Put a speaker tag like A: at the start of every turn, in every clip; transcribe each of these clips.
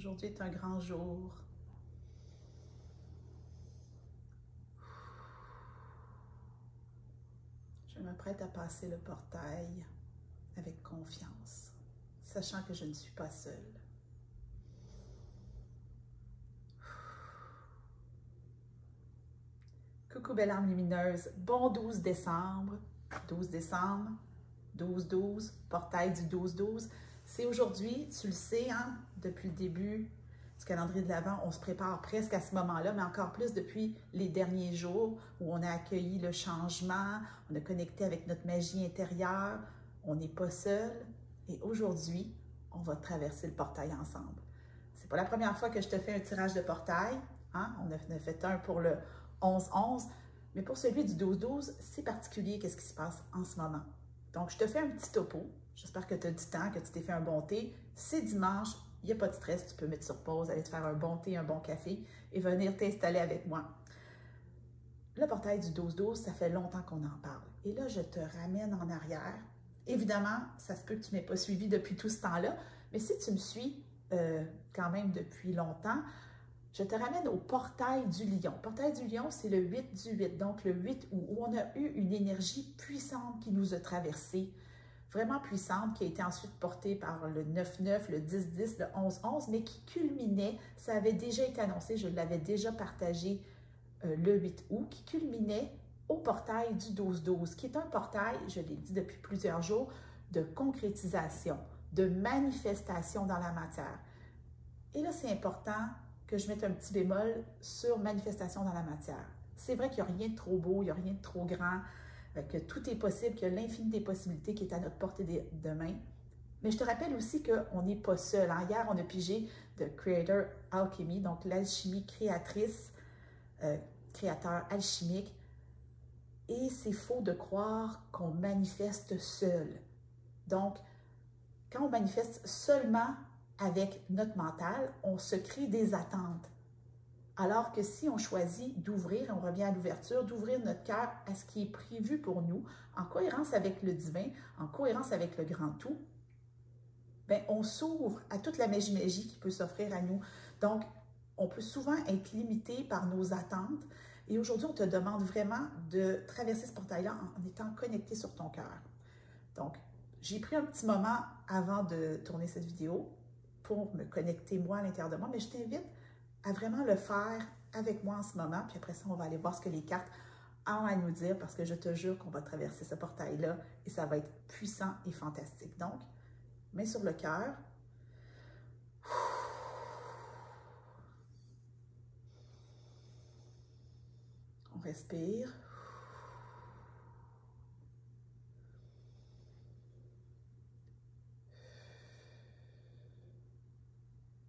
A: Aujourd'hui est un grand jour. Je m'apprête à passer le portail avec confiance, sachant que je ne suis pas seule. Coucou belle âme lumineuse, bon 12 décembre, 12 décembre, 12-12, portail du 12-12. C'est aujourd'hui, tu le sais, hein, depuis le début du calendrier de l'Avent, on se prépare presque à ce moment-là, mais encore plus depuis les derniers jours où on a accueilli le changement, on a connecté avec notre magie intérieure, on n'est pas seul. Et aujourd'hui, on va traverser le portail ensemble. C'est pas la première fois que je te fais un tirage de portail, hein? On a fait un pour le 11-11, mais pour celui du 12-12, c'est particulier qu'est-ce qui se passe en ce moment. Donc, je te fais un petit topo. J'espère que tu as du temps, que tu t'es fait un bon thé. C'est dimanche, il n'y a pas de stress, tu peux mettre sur pause, aller te faire un bon thé, un bon café et venir t'installer avec moi. Le portail du 12-12, ça fait longtemps qu'on en parle. Et là, je te ramène en arrière. Évidemment, ça se peut que tu ne m'aies pas suivi depuis tout ce temps-là, mais si tu me suis quand même depuis longtemps, je te ramène au portail du lion. Le portail du lion, c'est le 8 du 8, donc le 8 où on a eu une énergie puissante qui nous a traversés, vraiment puissante, qui a été ensuite portée par le 9-9, le 10-10, le 11-11, mais qui culminait, ça avait déjà été annoncé, je l'avais déjà partagé le 8 août, qui culminait au portail du 12-12, qui est un portail, je l'ai dit depuis plusieurs jours, de concrétisation, de manifestation dans la matière. Et là, c'est important que je mette un petit bémol sur manifestation dans la matière. C'est vrai qu'il n'y a rien de trop beau, il n'y a rien de trop grand, que tout est possible, qu'il y a l'infini des possibilités qui est à notre portée de main. Mais je te rappelle aussi qu'on n'est pas seul. Hein? Hier, on a pigé The Creator Alchemy, donc l'alchimie créatrice, créateur alchimique. Et c'est faux de croire qu'on manifeste seul. Donc, quand on manifeste seulement avec notre mental, on se crée des attentes. Alors que si on choisit d'ouvrir, on revient à l'ouverture, d'ouvrir notre cœur à ce qui est prévu pour nous, en cohérence avec le divin, en cohérence avec le grand tout, bien, on s'ouvre à toute la magie qui peut s'offrir à nous. Donc, on peut souvent être limité par nos attentes. Et aujourd'hui, on te demande vraiment de traverser ce portail-là en étant connecté sur ton cœur. Donc, j'ai pris un petit moment avant de tourner cette vidéo pour me connecter moi à l'intérieur de moi, mais je t'invite à vraiment le faire avec moi en ce moment, puis après ça, on va aller voir ce que les cartes ont à nous dire, parce que je te jure qu'on va traverser ce portail-là et ça va être puissant et fantastique. Donc, main sur le cœur. On respire.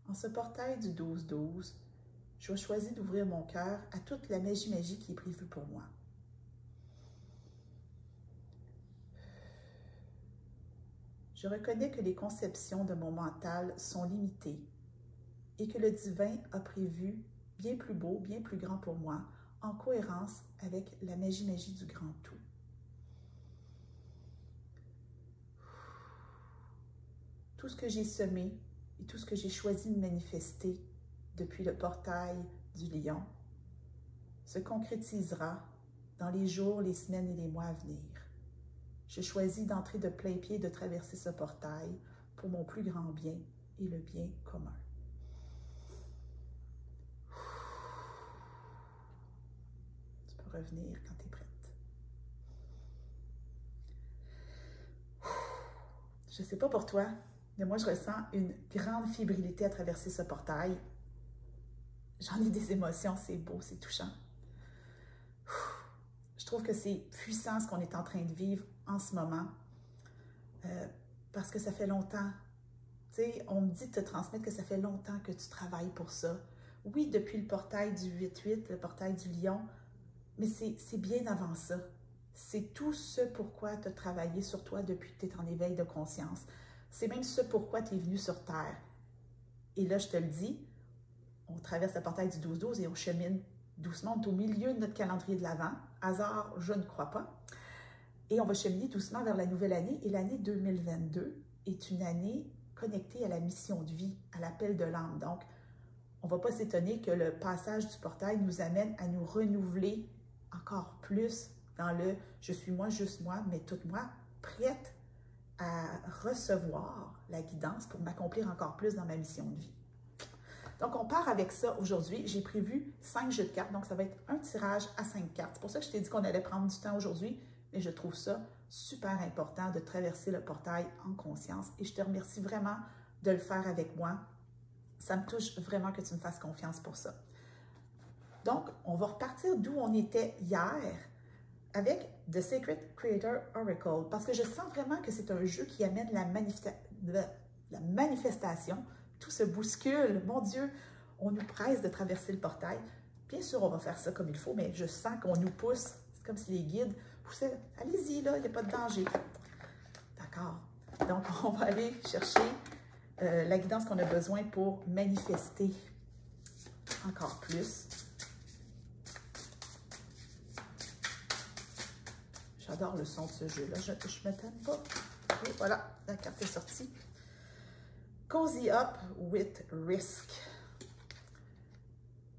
A: En ce portail du 12-12, je vais choisir d'ouvrir mon cœur à toute la magie qui est prévue pour moi. Je reconnais que les conceptions de mon mental sont limitées et que le divin a prévu bien plus beau, bien plus grand pour moi, en cohérence avec la magie du grand tout. Tout ce que j'ai semé et tout ce que j'ai choisi de manifester depuis le portail du lion se concrétisera dans les jours, les semaines et les mois à venir. Je choisis d'entrer de plein pied, de traverser ce portail pour mon plus grand bien et le bien commun. Tu peux revenir quand tu es prête. Je ne sais pas pour toi, mais moi, je ressens une grande fébrilité à traverser ce portail. J'en ai des émotions, c'est beau, c'est touchant. Je trouve que c'est puissant ce qu'on est en train de vivre en ce moment, parce que ça fait longtemps. Tu sais, on me dit de te transmettre que ça fait longtemps que tu travailles pour ça. Oui, depuis le portail du 8-8, le portail du lion, mais c'est bien avant ça. C'est tout ce pourquoi tu as travaillé sur toi depuis que tu es en éveil de conscience. C'est même ce pourquoi tu es venu sur Terre. Et là, je te le dis, on traverse le portail du 12-12 et on chemine doucement. On est au milieu de notre calendrier de l'Avent. Hasard, je ne crois pas. Et on va cheminer doucement vers la nouvelle année. Et l'année 2022 est une année connecté à la mission de vie, à l'appel de l'âme. Donc, on ne va pas s'étonner que le passage du portail nous amène à nous renouveler encore plus dans le « je suis moi, juste moi, mais toute moi », prête à recevoir la guidance pour m'accomplir encore plus dans ma mission de vie. Donc, on part avec ça aujourd'hui. J'ai prévu 5 jeux de cartes, donc ça va être un tirage à 5 cartes. C'est pour ça que je t'ai dit qu'on allait prendre du temps aujourd'hui, mais je trouve ça super important de traverser le portail en conscience et je te remercie vraiment de le faire avec moi. Ça me touche vraiment que tu me fasses confiance pour ça. Donc, on va repartir d'où on était hier avec The Sacred Creator Oracle parce que je sens vraiment que c'est un jeu qui amène la manifestation. Tout se bouscule. Mon Dieu, on nous presse de traverser le portail. Bien sûr, on va faire ça comme il faut, mais je sens qu'on nous pousse. C'est comme si les guides poussaient. Allez-y, là, il n'y a pas de danger. D'accord. Donc, on va aller chercher la guidance qu'on a besoin pour manifester encore plus. J'adore le son de ce jeu-là. Je ne m'attends pas. Et voilà, la carte est sortie. Cozy up with risk.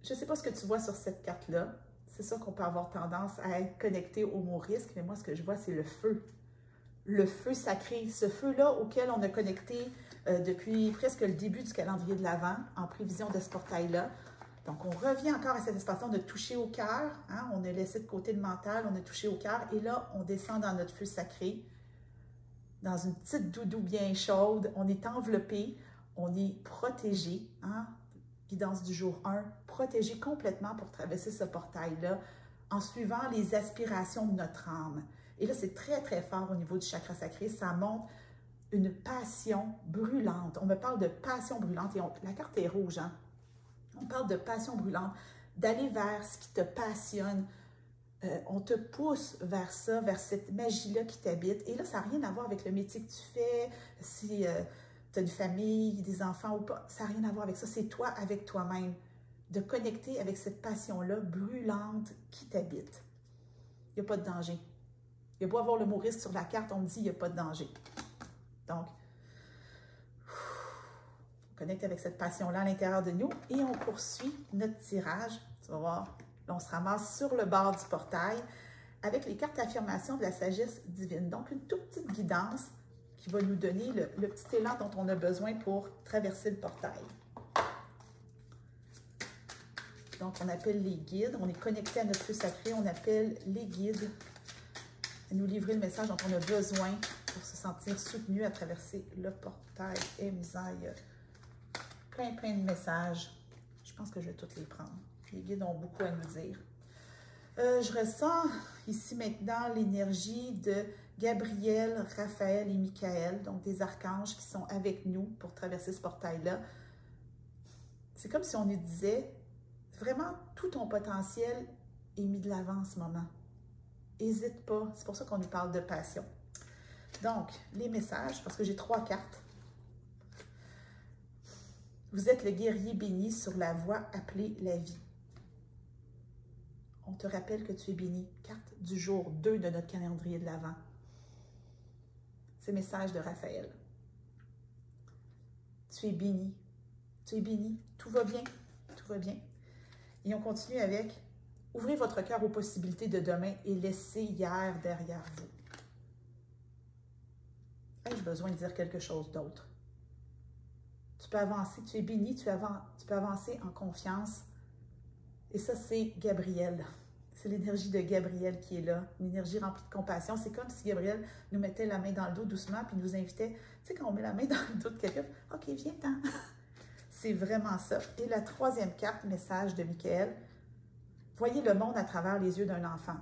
A: Je ne sais pas ce que tu vois sur cette carte-là. C'est ça qu'on peut avoir tendance à être connecté au mot risque, mais moi, ce que je vois, c'est le feu. Le feu sacré. Ce feu-là auquel on a connecté depuis presque le début du calendrier de l'Avent, en prévision de ce portail-là. Donc, on revient encore à cet espace-là. On a touché au cœur. Hein? On a laissé de côté le mental. On a touché au cœur. Et là, on descend dans notre feu sacré. Dans une petite doudou bien chaude. On est enveloppé. On est protégé. Hein? Guidance du jour 1. Protégé complètement pour traverser ce portail-là en suivant les aspirations de notre âme. Et là, c'est très, très fort au niveau du chakra sacré. Ça montre une passion brûlante. On me parle de passion brûlante. Et la carte est rouge, hein? On parle de passion brûlante, d'aller vers ce qui te passionne. On te pousse vers ça, vers cette magie-là qui t'habite. Et là, ça n'a rien à voir avec le métier que tu fais, si tu as une famille, des enfants ou pas. Ça n'a rien à voir avec ça. C'est toi avec toi-même. De connecter avec cette passion-là brûlante qui t'habite. Il n'y a pas de danger. Il y a beau avoir le mot risque sur la carte, on me dit il n'y a pas de danger. Donc, connecte avec cette passion-là à l'intérieur de nous et on poursuit notre tirage. Tu vas voir, là, on se ramasse sur le bord du portail avec les cartes d'affirmation de la sagesse divine. Donc, une toute petite guidance qui va nous donner le petit élan dont on a besoin pour traverser le portail. Donc, on appelle les guides. On est connecté à notre feu sacré. On appelle les guides à nous livrer le message dont on a besoin pour se sentir soutenu à traverser le portail. Et misère, plein de messages. Je pense que je vais toutes les prendre. Les guides ont beaucoup à nous dire. Je ressens ici maintenant l'énergie de Gabriel, Raphaël et Michael, donc des archanges qui sont avec nous pour traverser ce portail-là. C'est comme si on nous disait, vraiment, tout ton potentiel est mis de l'avant en ce moment. N'hésite pas. C'est pour ça qu'on nous parle de passion. Donc, les messages, parce que j'ai 3 cartes. Vous êtes le guerrier béni sur la voie appelée la vie. On te rappelle que tu es béni. Carte du jour 2 de notre calendrier de l'Avent. C'est le message de Raphaël. Tu es béni. Tu es béni. Tout va bien. Tout va bien. Et on continue avec « Ouvrez votre cœur aux possibilités de demain et laissez hier derrière vous. » Ai-je besoin de dire quelque chose d'autre? Tu peux avancer, tu es béni, tu peux avancer en confiance. Et ça, c'est Gabriel. C'est l'énergie de Gabriel qui est là, une énergie remplie de compassion. C'est comme si Gabriel nous mettait la main dans le dos doucement puis nous invitait. Tu sais, quand on met la main dans le dos de quelqu'un, « OK, viens-t'en. » C'est vraiment ça. Et la 3e carte, message de Michael. Voyez le monde à travers les yeux d'un enfant.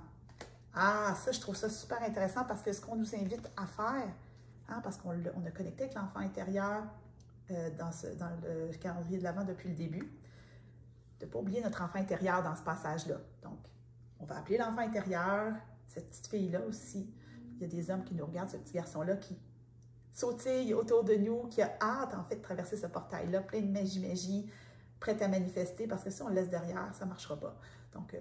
A: Ah, ça, je trouve ça super intéressant parce que ce qu'on nous invite à faire, hein, parce qu'on a connecté avec l'enfant intérieur dans le calendrier de l'Avent depuis le début, de ne pas oublier notre enfant intérieur dans ce passage-là. Donc, on va appeler l'enfant intérieur, cette petite fille-là aussi. Il y a des hommes qui nous regardent, ce petit garçon-là qui sautille autour de nous, qui a hâte, en fait, de traverser ce portail-là, plein de magie, prête à manifester, parce que si on le laisse derrière, ça ne marchera pas. Donc,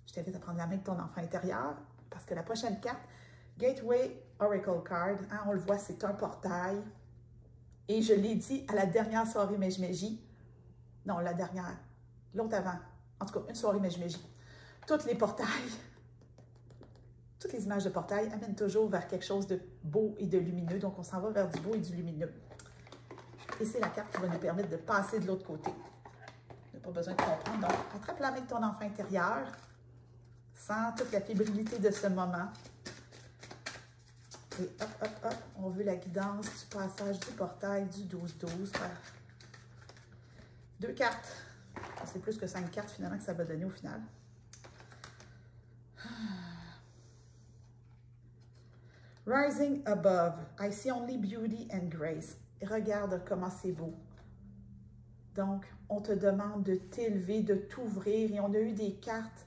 A: je t'invite à prendre la main de ton enfant intérieur, parce que la prochaine carte, Gateway Oracle Card, hein, on le voit, c'est un portail. Et je l'ai dit à la dernière soirée Mejmeji. Non, la dernière. L'autre avant. En tout cas, une soirée Mejmeji. Tous les portails, toutes les images de portail amènent toujours vers quelque chose de beau et de lumineux. Donc, on s'en va vers du beau et du lumineux. Et c'est la carte qui va nous permettre de passer de l'autre côté. On n'a pas besoin de comprendre. Donc, attrape la main de ton enfant intérieur. Sens toute la fébrilité de ce moment. Et hop, hop, hop, on veut la guidance du passage du portail du 12-12. Deux cartes. C'est plus que 5 cartes finalement que ça va donner au final. Rising above, I see only beauty and grace. Et regarde comment c'est beau. Donc, on te demande de t'élever, de t'ouvrir. Et on a eu des cartes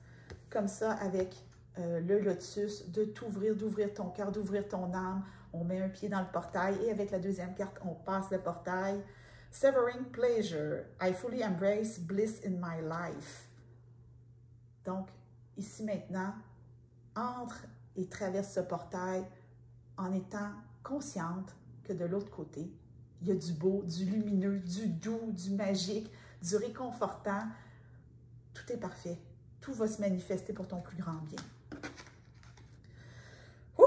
A: comme ça avec le lotus, de t'ouvrir, d'ouvrir ton cœur, d'ouvrir ton âme. On met un pied dans le portail. Et avec la deuxième carte, on passe le portail. Severing pleasure, I fully embrace bliss in my life. Donc, ici maintenant, entre et traverse ce portail en étant consciente que de l'autre côté, il y a du beau, du lumineux, du doux, du magique, du réconfortant. Tout est parfait. Tout va se manifester pour ton plus grand bien. Ouh!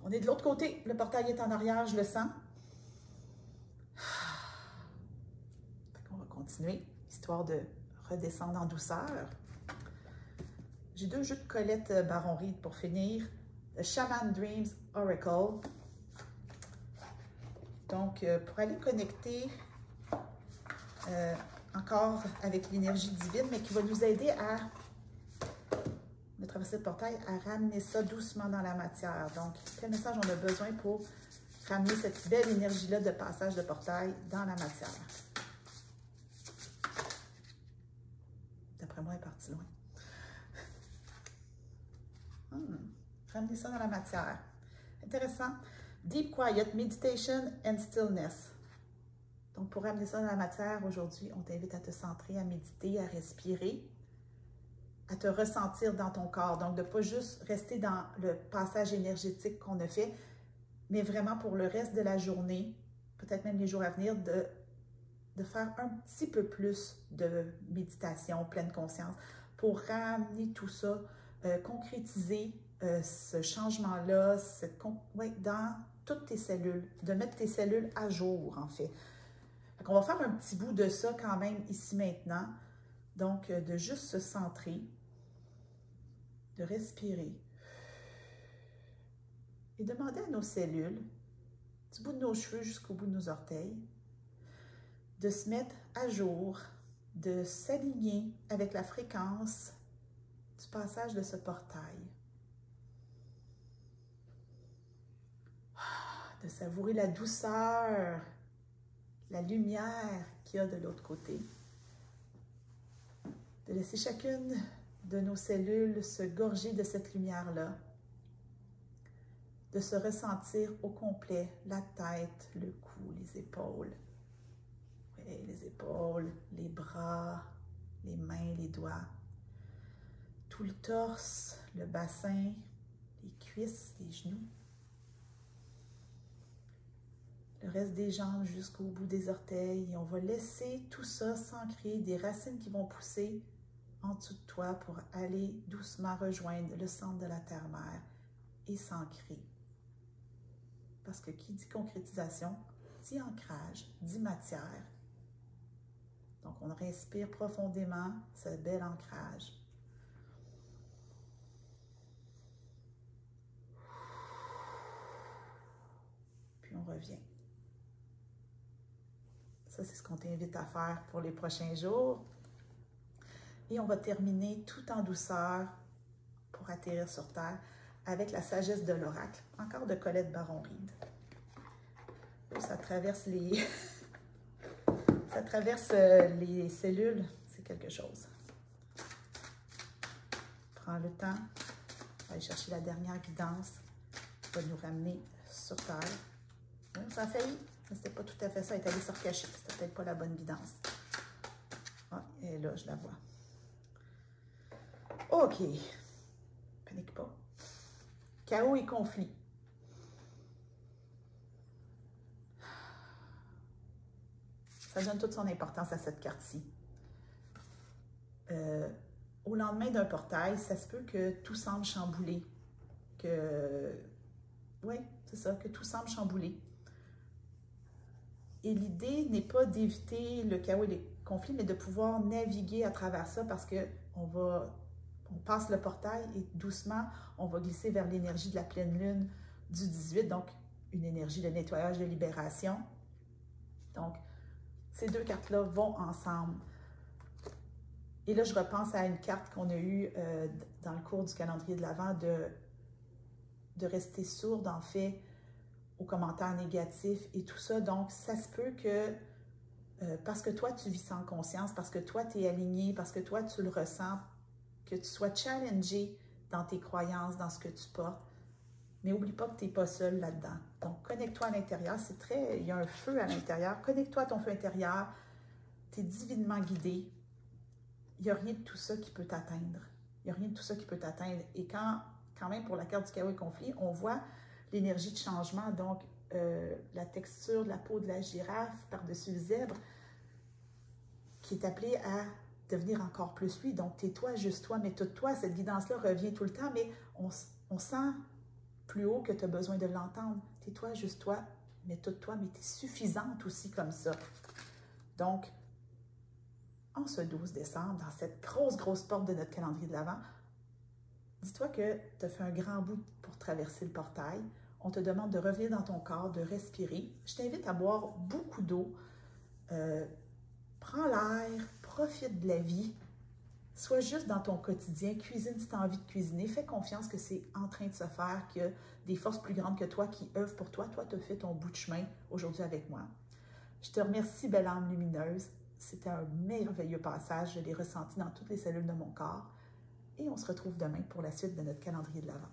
A: On est de l'autre côté. Le portail est en arrière, je le sens. On va continuer, histoire de redescendre en douceur. J'ai deux jeux de Colette Baron-Reid pour finir. The Shaman Dreams Oracle. Donc, pour aller connecter encore avec l'énergie divine, mais qui va nous aider à traverser le portail, à ramener ça doucement dans la matière. Donc, quel message on a besoin pour ramener cette belle énergie-là de passage de portail dans la matière? D'après moi, elle est partie loin. Ramener ça dans la matière. Intéressant. Deep Quiet, Meditation and Stillness. Donc, pour ramener ça dans la matière, aujourd'hui, on t'invite à te centrer, à méditer, à respirer, à te ressentir dans ton corps. Donc, de ne pas juste rester dans le passage énergétique qu'on a fait, mais vraiment pour le reste de la journée, peut-être même les jours à venir, de faire un petit peu plus de méditation, pleine conscience, pour ramener tout ça, concrétiser ce changement-là dans toutes tes cellules, de mettre tes cellules à jour, en fait. On va faire un petit bout de ça quand même ici maintenant. Donc, de juste se centrer, de respirer et demander à nos cellules, du bout de nos cheveux jusqu'au bout de nos orteils, de se mettre à jour, de s'aligner avec la fréquence du passage de ce portail. De savourer la douceur, la lumière qu'il y a de l'autre côté. De laisser chacune de nos cellules se gorger de cette lumière-là. De se ressentir au complet, la tête, le cou, les épaules. Oui, les épaules, les bras, les mains, les doigts. Tout le torse, le bassin, les cuisses, les genoux. Le reste des jambes jusqu'au bout des orteils. Et on va laisser tout ça s'ancrer, des racines qui vont pousser en dessous de toi pour aller doucement rejoindre le centre de la terre-mère et s'ancrer. Parce que qui dit concrétisation, dit ancrage, dit matière. Donc, on respire profondément ce bel ancrage. Puis on revient. Ça, c'est ce qu'on t'invite à faire pour les prochains jours. Et on va terminer tout en douceur pour atterrir sur Terre avec la sagesse de l'oracle, encore de Colette Baron-Reid. Ça traverse les... ça traverse les cellules, c'est quelque chose. Prends le temps, on va aller chercher la dernière guidance qui va nous ramener sur Terre. Bon, ça a failli, mais c'était pas tout à fait ça, elle est allée se recacher, c'était peut-être pas la bonne guidance. Ah, et là, je la vois. OK. Panique pas. Chaos et conflit. Ça donne toute son importance à cette carte-ci. Au lendemain d'un portail, ça se peut que tout semble chamboulé. Oui, c'est ça, que tout semble chamboulé. Et l'idée n'est pas d'éviter le chaos et les conflits, mais de pouvoir naviguer à travers ça parce qu'on passe le portail et doucement, on va glisser vers l'énergie de la pleine lune du 18, donc une énergie de nettoyage, de libération. Donc, ces deux cartes-là vont ensemble. Et là, je repense à une carte qu'on a eue dans le cours du calendrier de l'Avent de rester sourde, en fait, aux commentaires négatifs et tout ça. Donc, ça se peut que, parce que toi, tu vis sans conscience, parce que toi, tu es aligné, parce que toi, tu le ressens, que tu sois challengé dans tes croyances, dans ce que tu portes. Mais n'oublie pas que tu n'es pas seul là-dedans. Donc, connecte-toi à l'intérieur. Il y a un feu à l'intérieur. Connecte-toi à ton feu intérieur. Tu es divinement guidé. Il n'y a rien de tout ça qui peut t'atteindre. Il n'y a rien de tout ça qui peut t'atteindre. Et quand même, pour la carte du chaos et conflit, on voit l'énergie de changement, donc la texture de la peau de la girafe par-dessus le zèbre, qui est appelée à devenir encore plus lui. Donc, tais-toi, juste toi, mais tout toi. Cette guidance-là revient tout le temps, mais on sent plus haut que tu as besoin de l'entendre. Tais-toi, juste toi, mais tout toi, mais tu es suffisante aussi comme ça. Donc, en ce 12 décembre, dans cette grosse porte de notre calendrier de l'Avent, dis-toi que tu as fait un grand bout pour traverser le portail. On te demande de revenir dans ton corps, de respirer. Je t'invite à boire beaucoup d'eau. Prends l'air, profite de la vie. Sois juste dans ton quotidien. Cuisine si tu as envie de cuisiner. Fais confiance que c'est en train de se faire, qu'il y a des forces plus grandes que toi qui œuvrent pour toi. Toi, tu as fait ton bout de chemin aujourd'hui avec moi. Je te remercie, belle âme lumineuse. C'était un merveilleux passage. Je l'ai ressenti dans toutes les cellules de mon corps. Et on se retrouve demain pour la suite de notre calendrier de l'Avent.